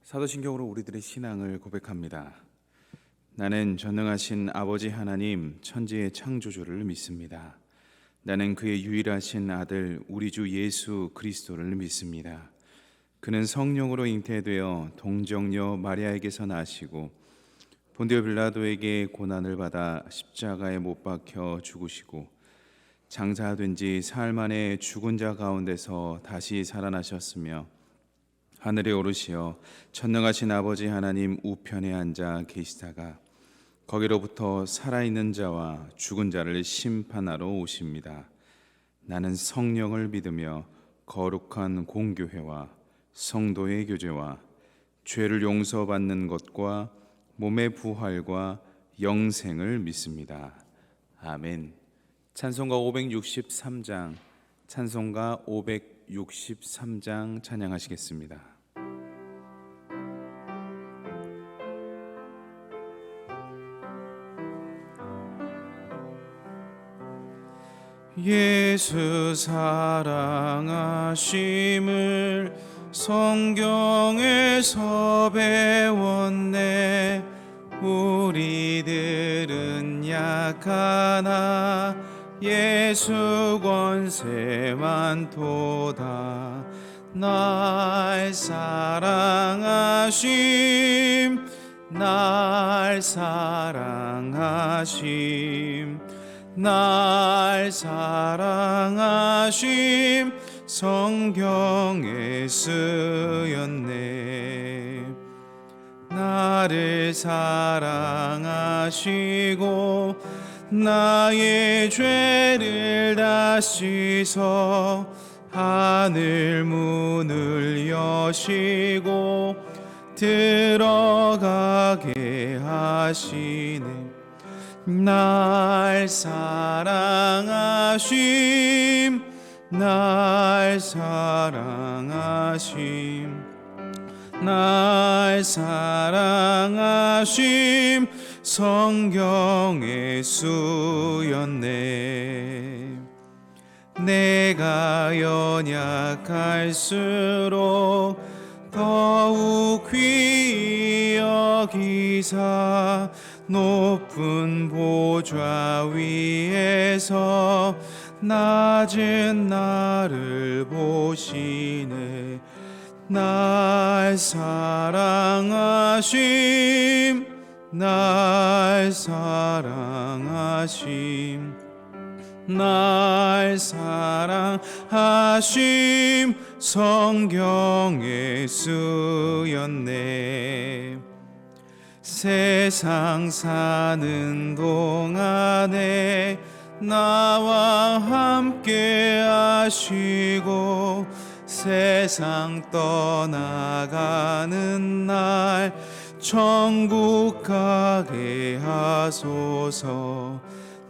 사도신경으로 우리들의 신앙을 고백합니다. 나는 전능하신 아버지 하나님 천지의 창조주를 믿습니다. 나는 그의 유일하신 아들 우리 주 예수 그리스도를 믿습니다. 그는 성령으로 잉태되어 동정녀 마리아에게서 나시고 본디오 빌라도에게 고난을 받아 십자가에 못 박혀 죽으시고 장사된 지 사흘 만에 죽은 자 가운데서 다시 살아나셨으며 하늘에 오르시어 전능하신 아버지 하나님 우편에 앉아 계시다가 거기로부터 살아있는 자와 죽은 자를 심판하러 오십니다. 나는 성령을 믿으며 거룩한 공교회와 성도의 교제와 죄를 용서받는 것과 몸의 부활과 영생을 믿습니다. 아멘. 찬송가 563장 찬송가 563장 찬양하시겠습니다. 예수 사랑하심을 성경에서 배웠네. 우리들은 약하나 예수 권세만 도다. 날 사랑하심 날 사랑하심 날 사랑하심 성경에 쓰였네. 나를 사랑하시고 나의 죄를 다 씻어 하늘 문을 여시고 들어가게 하시네. 날 사랑하심 날 사랑하심 날 사랑하심 성경에 쓰였네. 내가 연약할수록 더욱 귀히 여기사 높은 보좌 위에서 낮은 나를 보시네. 날 사랑하심 날 사랑하심 날 사랑하심 성경에 쓰였네. 세상 사는 동안에 나와 함께 하시고 세상 떠나가는 날 천국 가게 하소서.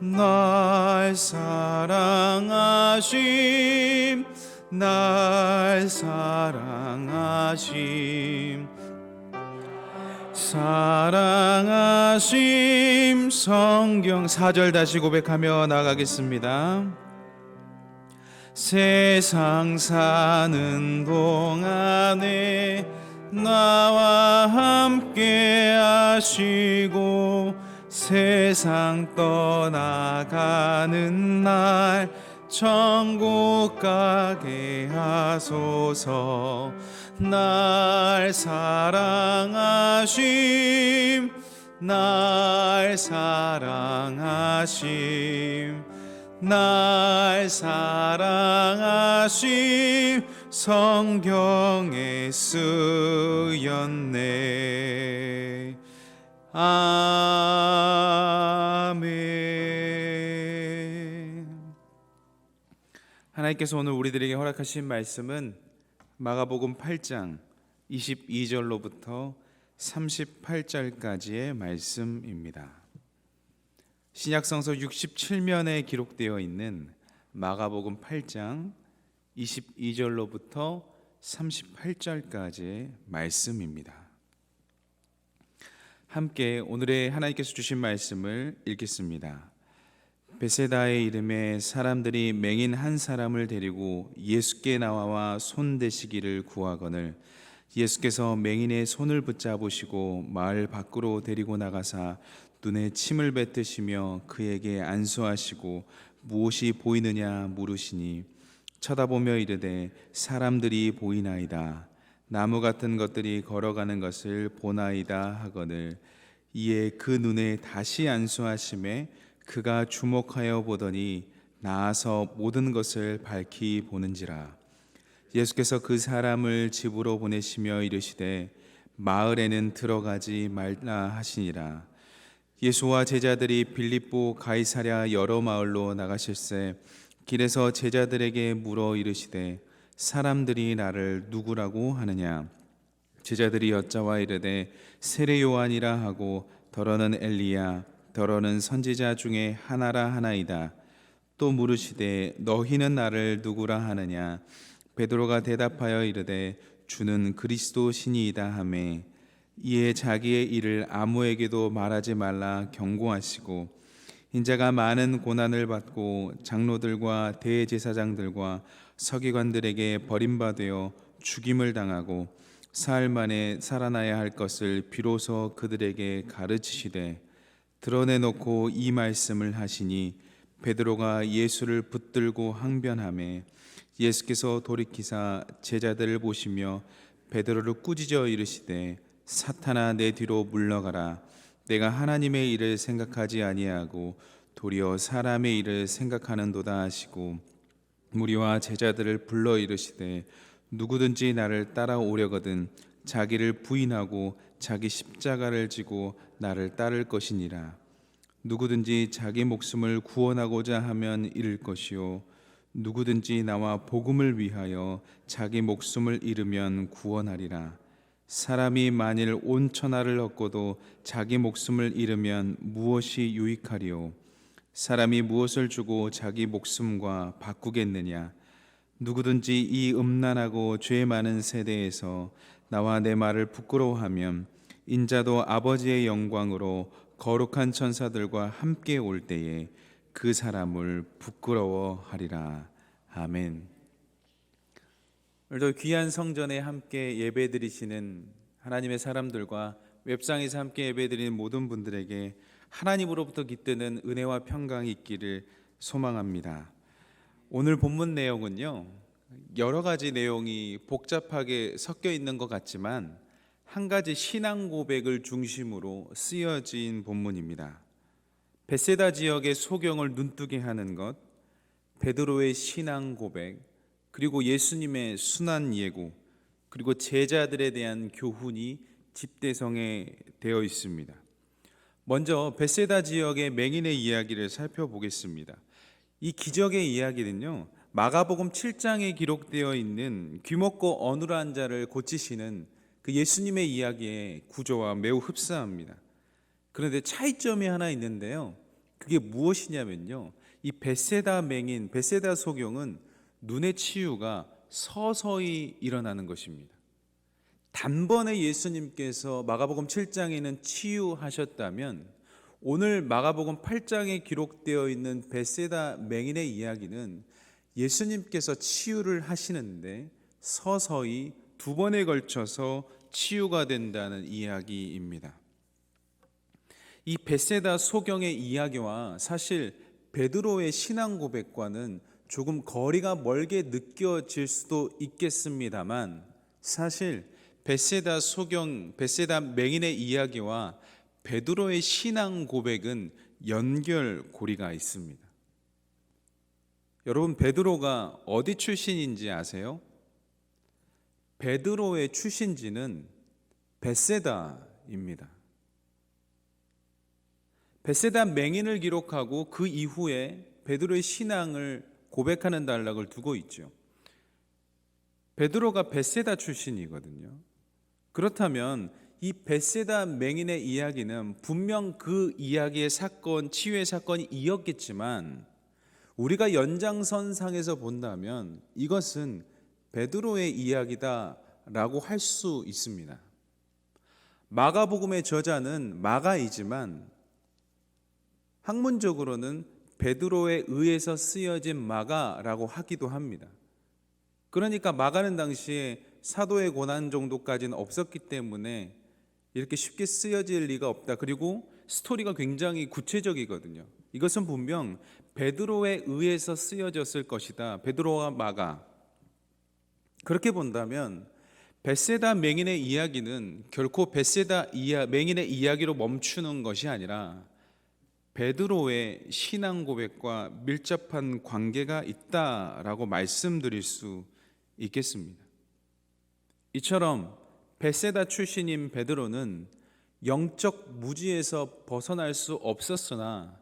날 사랑하심 날 사랑하심 사랑하심 성경 4절 다시 고백하며 나가겠습니다. 세상 사는 동안에 나와 함께 하시고 세상 떠나가는 날 천국 가게 하소서. 날 사랑하심 날 사랑하심 날 사랑하심 성경에 쓰였네. 아멘. 하나님께서 오늘 우리들에게 허락하신 말씀은 마가복음 8장 22절로부터 38절까지의 말씀입니다. 신약성서 67면에 기록되어 있는 마가복음 8장 22절로부터 38절까지의 말씀입니다. 함께 오늘의 하나님께서 주신 말씀을 읽겠습니다. 베세다의 이름에 사람들이 맹인 한 사람을 데리고 예수께 나와 손대시기를 구하거늘 예수께서 맹인의 손을 붙잡으시고 마을 밖으로 데리고 나가사 눈에 침을 뱉으시며 그에게 안수하시고 무엇이 보이느냐 물으시니 쳐다보며 이르되 사람들이 보이나이다. 나무 같은 것들이 걸어가는 것을 보나이다 하거늘 이에 그 눈에 다시 안수하심에 그가 주목하여 보더니 나아서 모든 것을 밝히 보는지라. 예수께서 그 사람을 집으로 보내시며 이르시되 마을에는 들어가지 말라 하시니라. 예수와 제자들이 빌립보 가이사랴 여러 마을로 나가실새 길에서 제자들에게 물어 이르시되 사람들이 나를 누구라고 하느냐. 제자들이 여짜와 이르되 세례 요한이라 하고 더러는 엘리야 더러는 선지자 중에 하나라 하나이다. 또 물으시되 너희는 나를 누구라 하느냐. 베드로가 대답하여 이르되 주는 그리스도 신이이다 하매 이에 자기의 일을 아무에게도 말하지 말라 경고하시고 인자가 많은 고난을 받고 장로들과 대제사장들과 서기관들에게 버림받아 죽임을 당하고 사흘 만에 살아나야 할 것을 비로소 그들에게 가르치시되 드러내놓고 이 말씀을 하시니 베드로가 예수를 붙들고 항변하매 예수께서 돌이키사 제자들을 보시며 베드로를 꾸짖어 이르시되 사탄아 내 뒤로 물러가라. 내가 하나님의 일을 생각하지 아니하고 도리어 사람의 일을 생각하는도다 하시고 무리와 제자들을 불러 이르시되 누구든지 나를 따라오려거든 자기를 부인하고 자기 십자가를 지고 나를 따를 것이니라. 누구든지 자기 목숨을 구원하고자 하면 잃을 것이요 누구든지 나와 복음을 위하여 자기 목숨을 잃으면 구원하리라. 사람이 만일 온 천하를 얻고도 자기 목숨을 잃으면 무엇이 유익하리요? 사람이 무엇을 주고 자기 목숨과 바꾸겠느냐? 누구든지 이 음란하고 죄 많은 세대에서 나와 내 말을 부끄러워하면 인자도 아버지의 영광으로 거룩한 천사들과 함께 올 때에 그 사람을 부끄러워하리라. 아멘. 오늘도 귀한 성전에 함께 예배드리시는 하나님의 사람들과 웹상에서 함께 예배드리는 모든 분들에게 하나님으로부터 깃드는 은혜와 평강이 있기를 소망합니다. 오늘 본문 내용은요, 여러 가지 내용이 복잡하게 섞여 있는 것 같지만 한 가지 신앙 고백을 중심으로 쓰여진 본문입니다. 베세다 지역의 소경을 눈뜨게 하는 것, 베드로의 신앙 고백, 그리고 예수님의 순환 예고, 그리고 제자들에 대한 교훈이 집대성에 되어 있습니다. 먼저 베세다 지역의 맹인의 이야기를 살펴보겠습니다. 이 기적의 이야기는요, 마가복음 7장에 기록되어 있는 귀먹고 어눌한 자를 고치시는 그 예수님의 이야기의 구조와 매우 흡사합니다. 그런데 차이점이 하나 있는데요, 그게 무엇이냐면요, 이 베세다 맹인, 베세다 소경은 눈의 치유가 서서히 일어나는 것입니다. 단번에 예수님께서 마가복음 7장에는 치유하셨다면 오늘 마가복음 8장에 기록되어 있는 베세다 맹인의 이야기는 예수님께서 치유를 하시는데 서서히 두 번에 걸쳐서 치유가 된다는 이야기입니다. 이 베세다 소경의 이야기와 사실 베드로의 신앙 고백과는 조금 거리가 멀게 느껴질 수도 있겠습니다만 사실 베세다 소경, 베세다 맹인의 이야기와 베드로의 신앙 고백은 연결고리가 있습니다. 여러분, 베드로가 어디 출신인지 아세요? 베드로의 출신지는 베세다입니다. 베세다 맹인을 기록하고 그 이후에 베드로의 신앙을 고백하는 단락을 두고 있죠. 베드로가 베세다 출신이거든요. 그렇다면 이 베세다 맹인의 이야기는 분명 그 이야기의 사건, 치유의 사건이 이었겠지만 우리가 연장선상에서 본다면 이것은 베드로의 이야기다라고 할 수 있습니다. 마가복음의 저자는 마가이지만 학문적으로는 베드로에 의해서 쓰여진 마가라고 하기도 합니다. 그러니까 마가는 당시에 사도의 고난 정도까지는 없었기 때문에 이렇게 쉽게 쓰여질 리가 없다. 그리고 스토리가 굉장히 구체적이거든요. 이것은 분명 베드로에 의해서 쓰여졌을 것이다. 베드로와 마가. 그렇게 본다면 벳세다 맹인의 이야기는 결코 벳세다 맹인의 이야기로 멈추는 것이 아니라 베드로의 신앙 고백과 밀접한 관계가 있다라고 말씀드릴 수 있겠습니다. 이처럼 벳세다 출신인 베드로는 영적 무지에서 벗어날 수 없었으나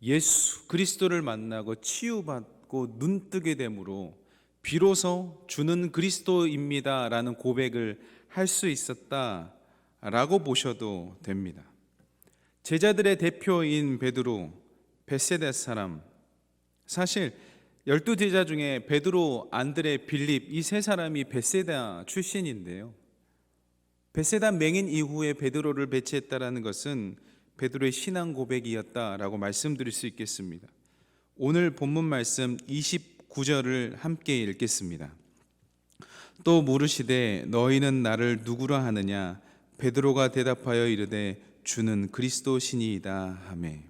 예수 그리스도를 만나고 치유받고 눈뜨게 되므로 비로소 주는 그리스도입니다라는 고백을 할 수 있었다라고 보셔도 됩니다. 제자들의 대표인 베드로, 벳세다 사람, 사실 12제자 중에 베드로, 안드레, 빌립 이 세 사람이 벳세다 출신인데요. 벳세다 맹인 이후에 베드로를 배치했다라는 것은 베드로의 신앙 고백이었다라고 말씀드릴 수 있겠습니다. 오늘 본문 말씀 29절을 함께 읽겠습니다. 또 물으시되 너희는 나를 누구라 하느냐? 베드로가 대답하여 이르되 주는 그리스도시니이다 하매.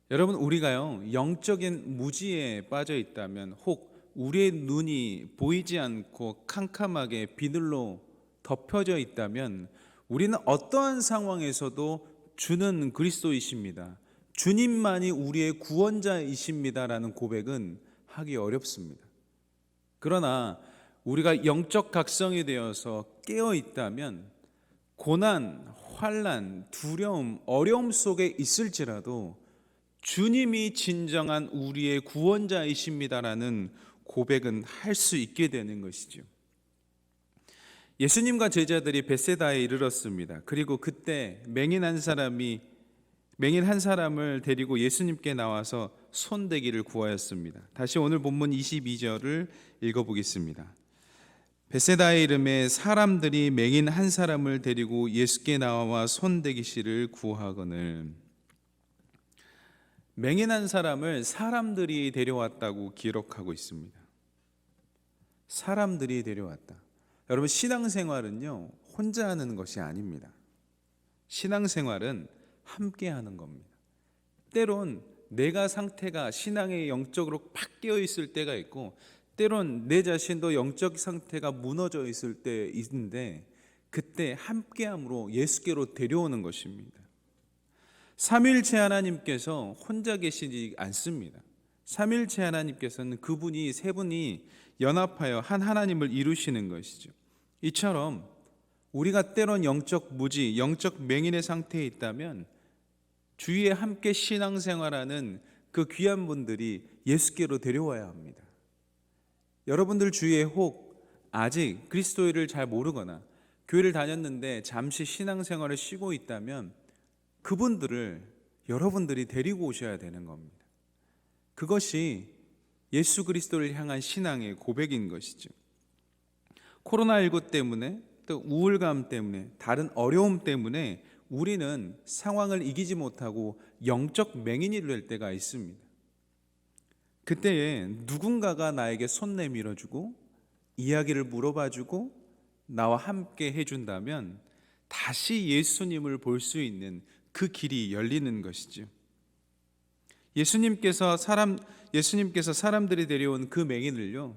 여러분, 우리가요 영적인 무지에 빠져 있다면, 혹 우리의 눈이 보이지 않고 캄캄하게 비늘로 덮여져 있다면, 우리는 어떠한 상황에서도 주는 그리스도이십니다, 주님만이 우리의 구원자이십니다라는 고백은 하기 어렵습니다. 그러나 우리가 영적 각성이 되어서 깨어 있다면 고난, 환난, 두려움, 어려움 속에 있을지라도 주님이 진정한 우리의 구원자이십니다라는 고백은 할 수 있게 되는 것이죠. 예수님과 제자들이 벳세다에 이르렀습니다. 그리고 그때 맹인 한 사람을 데리고 예수님께 나와서 손대기를 구하였습니다. 다시 오늘 본문 22절을 읽어보겠습니다. 벳세다의 이름에 사람들이 맹인 한 사람을 데리고 예수께 나와 손대기시를 구하거늘. 맹인 한 사람을 사람들이 데려왔다고 기록하고 있습니다. 사람들이 데려왔다. 여러분, 신앙생활은요 혼자 하는 것이 아닙니다. 신앙생활은 함께 하는 겁니다. 때론 내가 상태가 신앙의 영적으로 팍 깨어 있을 때가 있고, 때론 내 자신도 영적 상태가 무너져 있을 때 있는데, 그때 함께함으로 예수께로 데려오는 것입니다. 삼위일체 하나님께서 혼자 계시지 않습니다. 삼위일체 하나님께서는 그분이 세 분이 연합하여 한 하나님을 이루시는 것이죠. 이처럼 우리가 때론 영적 무지, 영적 맹인의 상태에 있다면 주위에 함께 신앙생활하는 그 귀한 분들이 예수께로 데려와야 합니다. 여러분들 주위에 혹 아직 그리스도를 잘 모르거나 교회를 다녔는데 잠시 신앙생활을 쉬고 있다면 그분들을 여러분들이 데리고 오셔야 되는 겁니다. 그것이 예수 그리스도를 향한 신앙의 고백인 것이죠. 코로나19 때문에, 또 우울감 때문에, 다른 어려움 때문에 우리는 상황을 이기지 못하고 영적 맹인이 될 때가 있습니다. 그때에 누군가가 나에게 손 내밀어주고 이야기를 물어봐주고 나와 함께 해준다면 다시 예수님을 볼 수 있는 그 길이 열리는 것이죠. 예수님께서 사람들이 데려온 그 맹인을요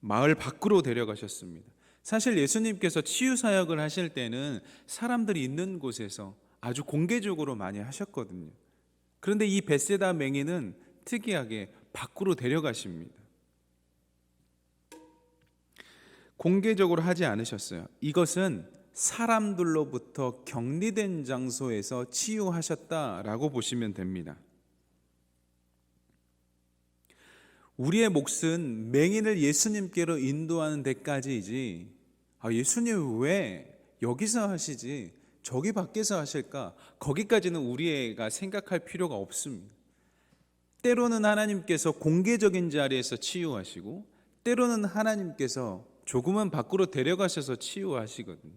마을 밖으로 데려가셨습니다. 사실 예수님께서 치유 사역을 하실 때는 사람들이 있는 곳에서 아주 공개적으로 많이 하셨거든요. 그런데 이 벳세다 맹인은 특이하게 밖으로 데려가십니다. 공개적으로 하지 않으셨어요. 이것은 사람들로부터 격리된 장소에서 치유하셨다라고 보시면 됩니다. 우리의 몫은 맹인을 예수님께로 인도하는 데까지이지, 예수님 왜 여기서 하시지 저기 밖에서 하실까, 거기까지는 우리가 생각할 필요가 없습니다. 때로는 하나님께서 공개적인 자리에서 치유하시고, 때로는 하나님께서 조금은 밖으로 데려가셔서 치유하시거든요.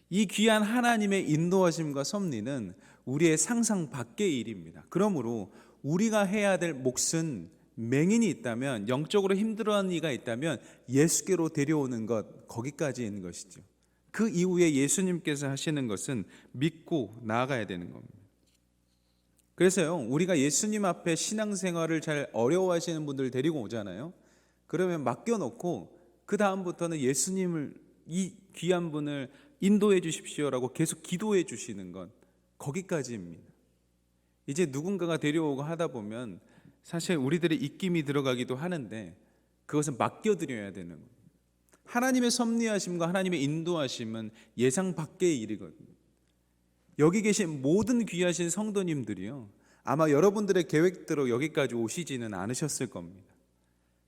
이 귀한 하나님의 인도하심과 섭리는 우리의 상상 밖의 일입니다. 그러므로 우리가 해야 될 몫은 맹인이 있다면, 영적으로 힘들어하는 이가 있다면 예수께로 데려오는 것, 거기까지인 것이죠. 그 이후에 예수님께서 하시는 것은 믿고 나아가야 되는 겁니다. 그래서요, 우리가 예수님 앞에 신앙생활을 잘 어려워하시는 분들 데리고 오잖아요. 그러면 맡겨놓고 그 다음부터는 예수님을, 이 귀한 분을 인도해 주십시오라고 계속 기도해 주시는 것, 거기까지입니다. 이제 누군가가 데려오고 하다 보면 사실 우리들의 입김이 들어가기도 하는데 그것은 맡겨드려야 되는 거예요. 하나님의 섭리하심과 하나님의 인도하심은 예상 밖의 일이거든요. 여기 계신 모든 귀하신 성도님들이요, 아마 여러분들의 계획대로 여기까지 오시지는 않으셨을 겁니다.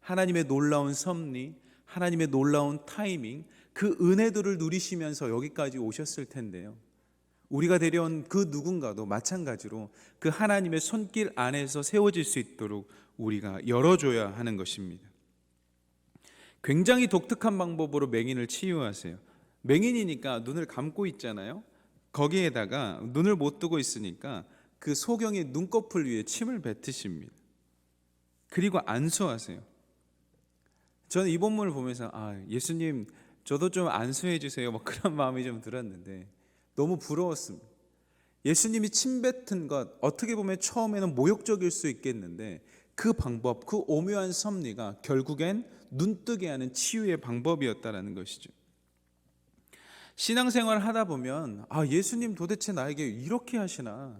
하나님의 놀라운 섭리, 하나님의 놀라운 타이밍, 그 은혜들을 누리시면서 여기까지 오셨을 텐데요, 우리가 데려온 그 누군가도 마찬가지로 그 하나님의 손길 안에서 세워질 수 있도록 우리가 열어줘야 하는 것입니다. 굉장히 독특한 방법으로 맹인을 치유하세요. 맹인이니까 눈을 감고 있잖아요. 거기에다가 눈을 못 뜨고 있으니까 그 소경의 눈꺼풀 위에 침을 뱉으십니다. 그리고 안수하세요. 저는 이 본문을 보면서 예수님 저도 좀 안수해 주세요, 뭐 그런 마음이 좀 들었는데 너무 부러웠습니다. 예수님이 침 뱉은 것, 어떻게 보면 처음에는 모욕적일 수 있겠는데 그 방법, 그 오묘한 섭리가 결국엔 눈뜨게 하는 치유의 방법이었다라는 것이죠. 신앙생활을 하다 보면 예수님 도대체 나에게 이렇게 하시나,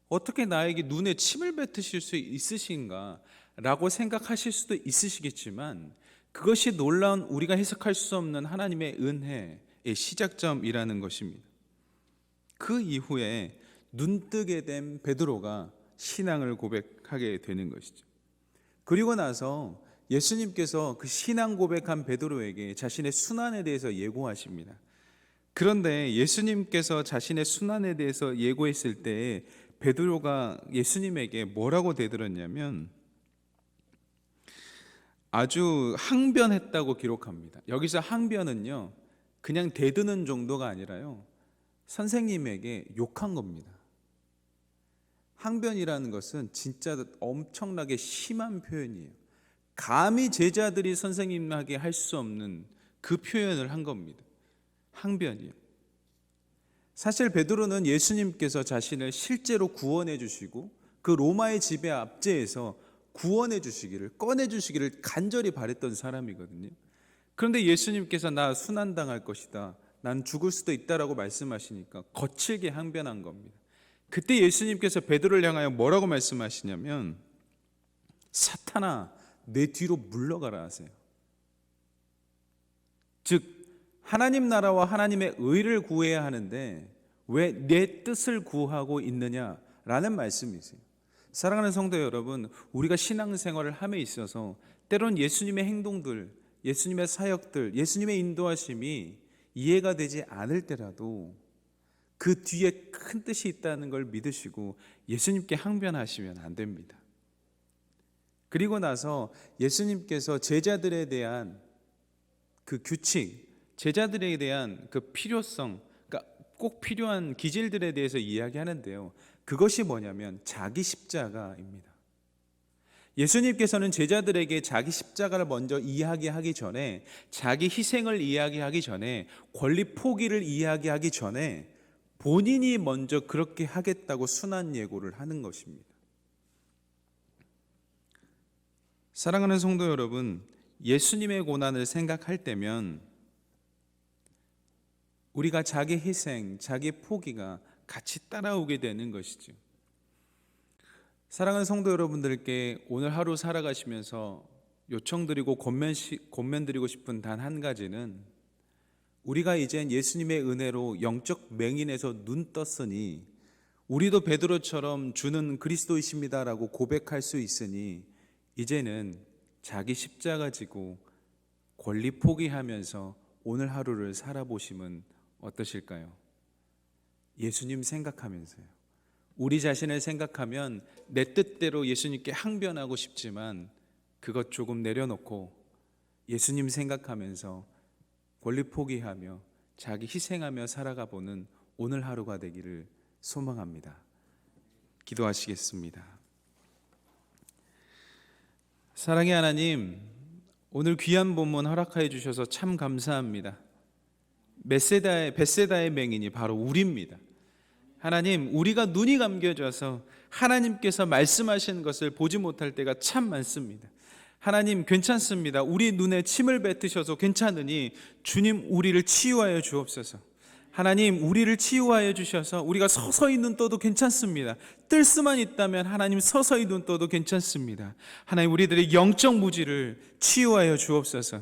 어떻게 나에게 눈에 침을 뱉으실 수 있으신가 라고 생각하실 수도 있으시겠지만, 그것이 놀라운, 우리가 해석할 수 없는 하나님의 은혜의 시작점이라는 것입니다. 그 이후에 눈뜨게 된 베드로가 신앙을 고백하게 되는 것이죠. 그리고 나서 예수님께서 그 신앙 고백한 베드로에게 자신의 순환에 대해서 예고하십니다. 그런데 예수님께서 자신의 순환에 대해서 예고했을 때 베드로가 예수님에게 뭐라고 대들었냐면 아주 항변했다고 기록합니다. 여기서 항변은요, 그냥 대드는 정도가 아니라요, 선생님에게 욕한 겁니다. 항변이라는 것은 진짜 엄청나게 심한 표현이에요. 감히 제자들이 선생님에게 할 수 없는 그 표현을 한 겁니다. 항변이요. 사실 베드로는 예수님께서 자신을 실제로 구원해 주시고 그 로마의 지배 압제에서 구원해 주시기를, 꺼내 주시기를 간절히 바랬던 사람이거든요. 그런데 예수님께서 나 순환당할 것이다, 난 죽을 수도 있다라고 말씀하시니까 거칠게 항변한 겁니다. 그때 예수님께서 베드로를 향하여 뭐라고 말씀하시냐면 사탄아, 내 뒤로 물러가라 하세요. 즉 하나님 나라와 하나님의 의를 구해야 하는데 왜 내 뜻을 구하고 있느냐라는 말씀이세요. 사랑하는 성도 여러분, 우리가 신앙생활을 함에 있어서 때론 예수님의 행동들, 예수님의 사역들, 예수님의 인도하심이 이해가 되지 않을 때라도 그 뒤에 큰 뜻이 있다는 걸 믿으시고 예수님께 항변하시면 안 됩니다. 그리고 나서 예수님께서 제자들에 대한 그 규칙, 제자들에 대한 그 필요성, 그러니까 꼭 필요한 기질들에 대해서 이야기하는데요, 그것이 뭐냐면 자기 십자가입니다. 예수님께서는 제자들에게 자기 십자가를 먼저 이야기하기 전에, 자기 희생을 이야기하기 전에, 권리 포기를 이야기하기 전에 본인이 먼저 그렇게 하겠다고 순환 예고를 하는 것입니다. 사랑하는 성도 여러분, 예수님의 고난을 생각할 때면 우리가 자기 희생, 자기 포기가 같이 따라오게 되는 것이죠. 사랑하는 성도 여러분들께 오늘 하루 살아가시면서 요청드리고 권면드리고 싶은 단 한 가지는, 우리가 이젠 예수님의 은혜로 영적 맹인에서 눈 떴으니 우리도 베드로처럼 주는 그리스도이십니다라고 고백할 수 있으니 이제는 자기 십자가 지고 권리 포기하면서 오늘 하루를 살아보시면 어떠실까요? 예수님 생각하면서요. 우리 자신을 생각하면 내 뜻대로 예수님께 항변하고 싶지만 그것 조금 내려놓고 예수님 생각하면서 권리 포기하며 자기 희생하며 살아가 보는 오늘 하루가 되기를 소망합니다. 기도하시겠습니다. 사랑의 하나님, 오늘 귀한 본문 허락하여 주셔서 참 감사합니다. 벳세다의 맹인이 바로 우리입니다. 하나님, 우리가 눈이 감겨져서 하나님께서 말씀하시는 것을 보지 못할 때가 참 많습니다. 하나님, 괜찮습니다. 우리 눈에 침을 뱉으셔서 괜찮으니 주님, 우리를 치유하여 주옵소서. 하나님, 우리를 치유하여 주셔서 우리가 서서히 눈 떠도 괜찮습니다. 뜰 수만 있다면 하나님, 서서히 눈 떠도 괜찮습니다. 하나님, 우리들의 영적 무지를 치유하여 주옵소서.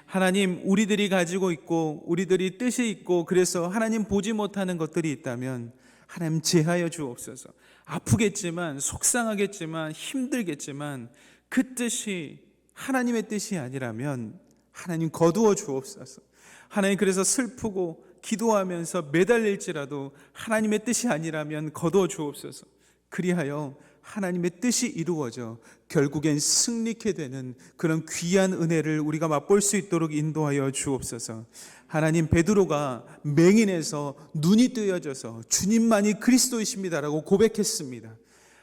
하나님, 우리들이 가지고 있고 우리들이 뜻이 있고 그래서 하나님 보지 못하는 것들이 있다면 하나님 제하여 주옵소서. 아프겠지만, 속상하겠지만, 힘들겠지만 그 뜻이 하나님의 뜻이 아니라면 하나님 거두어 주옵소서. 하나님, 그래서 슬프고 기도하면서 매달릴지라도 하나님의 뜻이 아니라면 거두어 주옵소서. 그리하여 하나님의 뜻이 이루어져 결국엔 승리케 되는 그런 귀한 은혜를 우리가 맛볼 수 있도록 인도하여 주옵소서. 하나님, 베드로가 맹인에서 눈이 뜨여져서 주님만이 그리스도이십니다라고 고백했습니다.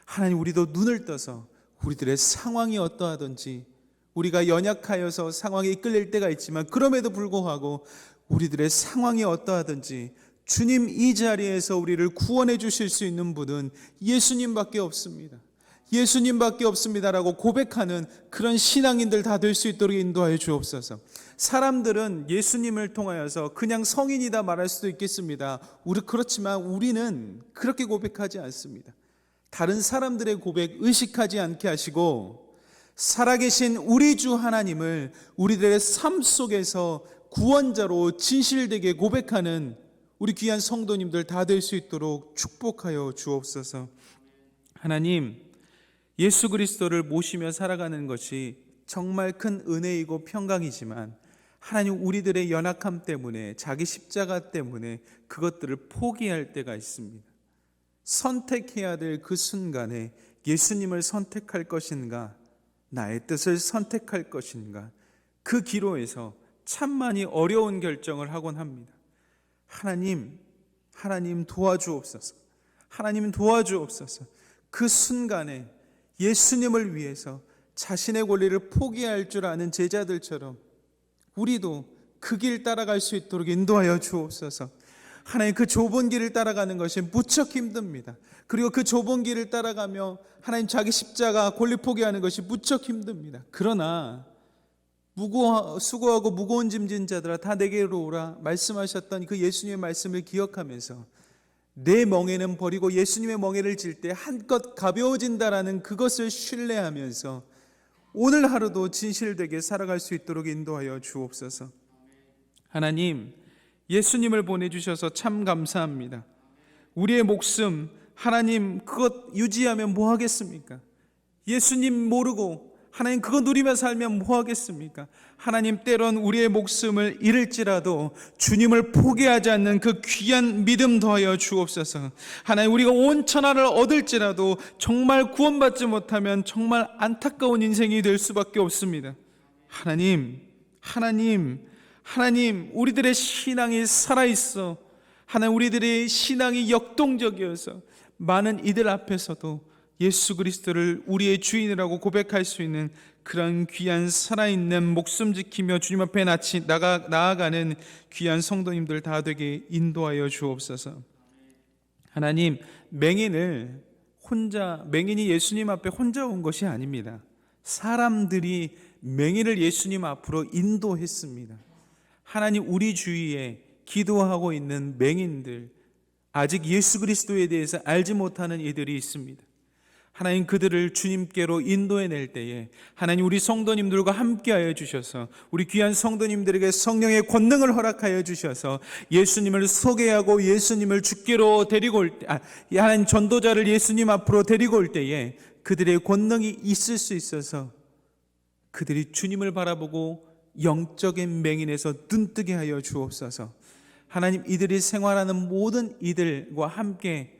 하나님, 우리도 눈을 떠서 우리들의 상황이 어떠하든지, 우리가 연약하여서 상황에 이끌릴 때가 있지만 그럼에도 불구하고 우리들의 상황이 어떠하든지 주님, 이 자리에서 우리를 구원해 주실 수 있는 분은 예수님밖에 없습니다. 예수님밖에 없습니다라고 고백하는 그런 신앙인들 다 될 수 있도록 인도하여 주옵소서. 사람들은 예수님을 통하여서 그냥 성인이다 말할 수도 있겠습니다. 그렇지만 우리는 그렇게 고백하지 않습니다. 다른 사람들의 고백 의식하지 않게 하시고 살아계신 우리 주 하나님을 우리들의 삶 속에서 구원자로 진실되게 고백하는 우리 귀한 성도님들 다 될 수 있도록 축복하여 주옵소서. 하나님, 예수 그리스도를 모시며 살아가는 것이 정말 큰 은혜이고 평강이지만 하나님, 우리들의 연약함 때문에, 자기 십자가 때문에 그것들을 포기할 때가 있습니다. 선택해야 될 그 순간에 예수님을 선택할 것인가, 나의 뜻을 선택할 것인가, 그 기로에서 참 많이 어려운 결정을 하곤 합니다. 하나님 도와주옵소서. 하나님 도와주옵소서. 그 순간에 예수님을 위해서 자신의 권리를 포기할 줄 아는 제자들처럼 우리도 그 길 따라갈 수 있도록 인도하여 주옵소서. 하나님, 그 좁은 길을 따라가는 것이 무척 힘듭니다. 그리고 그 좁은 길을 따라가며 하나님, 자기 십자가 권리 포기하는 것이 무척 힘듭니다. 그러나 수고하고 무거운 짐진 자들아 다 내게로 오라 말씀하셨던 그 예수님의 말씀을 기억하면서 내 멍에는 버리고 예수님의 멍에를 질 때 한껏 가벼워진다라는 그것을 신뢰하면서 오늘 하루도 진실되게 살아갈 수 있도록 인도하여 주옵소서. 하나님, 예수님을 보내주셔서 참 감사합니다. 우리의 목숨 하나님, 그것 유지하면 뭐 하겠습니까? 예수님 모르고 하나님 그거 누리며 살면 뭐 하겠습니까? 하나님, 때론 우리의 목숨을 잃을지라도 주님을 포기하지 않는 그 귀한 믿음 더하여 주옵소서. 하나님, 우리가 온 천하를 얻을지라도 정말 구원받지 못하면 정말 안타까운 인생이 될 수밖에 없습니다. 하나님, 우리들의 신앙이 살아있어. 하나님, 우리들의 신앙이 역동적이어서 많은 이들 앞에서도 예수 그리스도를 우리의 주인이라고 고백할 수 있는 그런 귀한 살아있는 목숨 지키며 주님 앞에 나아가는 귀한 성도님들 다 되게 인도하여 주옵소서. 하나님, 맹인이 예수님 앞에 혼자 온 것이 아닙니다. 사람들이 맹인을 예수님 앞으로 인도했습니다. 하나님, 우리 주위에 기도하고 있는 맹인들, 아직 예수 그리스도에 대해서 알지 못하는 이들이 있습니다. 하나님, 그들을 주님께로 인도해낼 때에 하나님, 우리 성도님들과 함께하여 주셔서 우리 귀한 성도님들에게 성령의 권능을 허락하여 주셔서 예수님을 소개하고 예수님을 주께로 데리고 올 때, 하나님, 전도자를 예수님 앞으로 데리고 올 때에 그들의 권능이 있을 수 있어서 그들이 주님을 바라보고 영적인 맹인에서 눈뜨게 하여 주옵소서. 하나님, 이들이 생활하는 모든 이들과 함께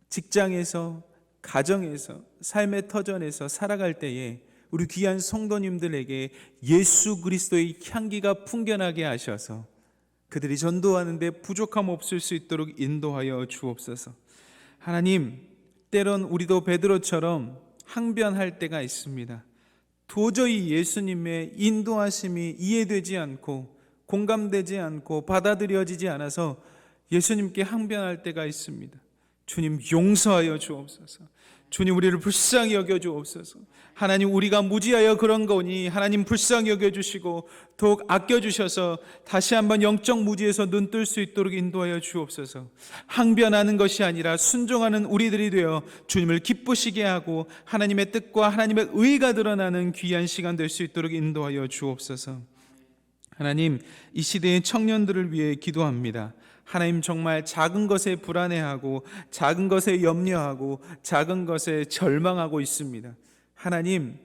직장에서, 가정에서, 삶의 터전에서 살아갈 때에 우리 귀한 성도님들에게 예수 그리스도의 향기가 풍겨나게 하셔서 그들이 전도하는 데 부족함 없을 수 있도록 인도하여 주옵소서. 하나님, 때론 우리도 베드로처럼 항변할 때가 있습니다. 도저히 예수님의 인도하심이 이해되지 않고 공감되지 않고 받아들여지지 않아서 예수님께 항변할 때가 있습니다. 주님, 용서하여 주옵소서. 주님, 우리를 불쌍히 여겨 주옵소서. 하나님, 우리가 무지하여 그런 거니 하나님 불쌍히 여겨 주시고 더욱 아껴 주셔서 다시 한번 영적 무지에서 눈 뜰 수 있도록 인도하여 주옵소서. 항변하는 것이 아니라 순종하는 우리들이 되어 주님을 기쁘시게 하고 하나님의 뜻과 하나님의 의가 드러나는 귀한 시간 될 수 있도록 인도하여 주옵소서. 하나님, 이 시대의 청년들을 위해 기도합니다. 하나님, 정말 작은 것에 불안해하고 작은 것에 염려하고 작은 것에 절망하고 있습니다. 하나님,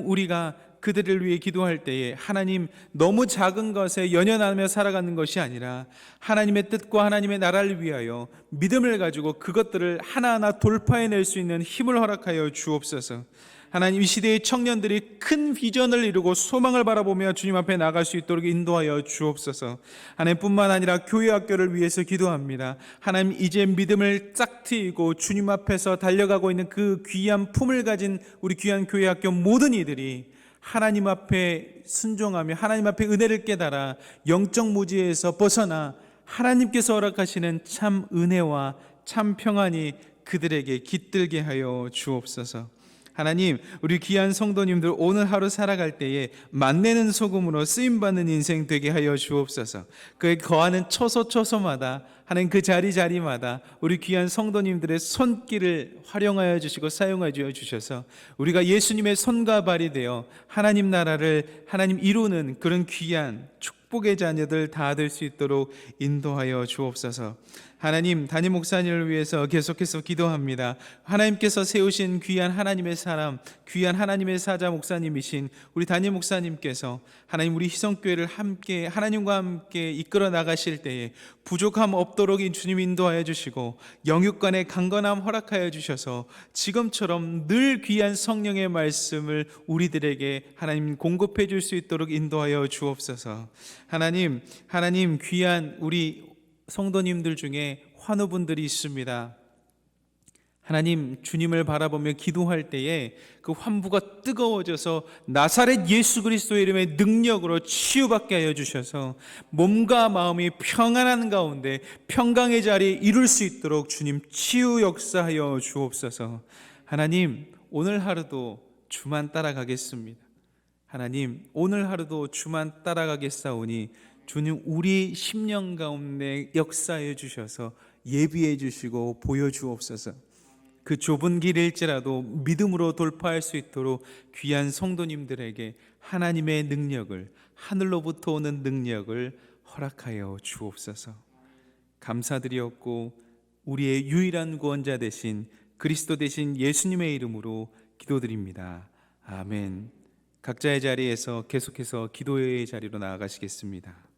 우리가 그들을 위해 기도할 때에 하나님, 너무 작은 것에 연연하며 살아가는 것이 아니라 하나님의 뜻과 하나님의 나라를 위하여 믿음을 가지고 그것들을 하나하나 돌파해낼 수 있는 힘을 허락하여 주옵소서. 하나님, 이 시대의 청년들이 큰 비전을 이루고 소망을 바라보며 주님 앞에 나갈 수 있도록 인도하여 주옵소서. 하나님뿐만 아니라 교회 학교를 위해서 기도합니다. 하나님, 이제 믿음을 싹 트이고 주님 앞에서 달려가고 있는 그 귀한 품을 가진 우리 귀한 교회 학교 모든 이들이 하나님 앞에 순종하며 하나님 앞에 은혜를 깨달아 영적 무지에서 벗어나 하나님께서 허락하시는 참 은혜와 참 평안이 그들에게 깃들게 하여 주옵소서. 하나님, 우리 귀한 성도님들 오늘 하루 살아갈 때에 만내는 소금으로 쓰임받는 인생 되게 하여 주옵소서. 그에 거하는 처소처소마다 하나님, 그 자리자리마다 우리 귀한 성도님들의 손길을 활용하여 주시고 사용하여 주셔서 우리가 예수님의 손과 발이 되어 하나님 나라를 하나님 이루는 그런 귀한 축복의 자녀들 다 될 수 있도록 인도하여 주옵소서. 하나님, 담임 목사님을 위해서 계속해서 기도합니다. 하나님께서 세우신 귀한 하나님의 사람, 귀한 하나님의 사자 목사님이신 우리 담임 목사님께서 하나님, 우리 희성교회를 함께 하나님과 함께 이끌어 나가실 때에 부족함 없도록 주님 인도하여 주시고 영육간의 강건함 허락하여 주셔서 지금처럼 늘 귀한 성령의 말씀을 우리들에게 하나님 공급해 줄 수 있도록 인도하여 주옵소서. 하나님, 귀한 우리 성도님들 중에 환우분들이 있습니다. 하나님, 주님을 바라보며 기도할 때에 그 환부가 뜨거워져서 나사렛 예수 그리스도의 이름의 능력으로 치유받게 하여 주셔서 몸과 마음이 평안한 가운데 평강의 자리에 이룰 수 있도록 주님 치유 역사하여 주옵소서. 하나님, 오늘 하루도 주만 따라가겠습니다. 하나님, 오늘 하루도 주만 따라가겠사오니 주님, 우리 심령 가운데 역사해 주셔서 예비해 주시고 보여주옵소서. 그 좁은 길일지라도 믿음으로 돌파할 수 있도록 귀한 성도님들에게 하나님의 능력을, 하늘로부터 오는 능력을 허락하여 주옵소서. 감사드리옵고 우리의 유일한 구원자 되신 그리스도 되신 예수님의 이름으로 기도드립니다. 아멘. 각자의 자리에서 계속해서 기도의 자리로 나아가시겠습니다.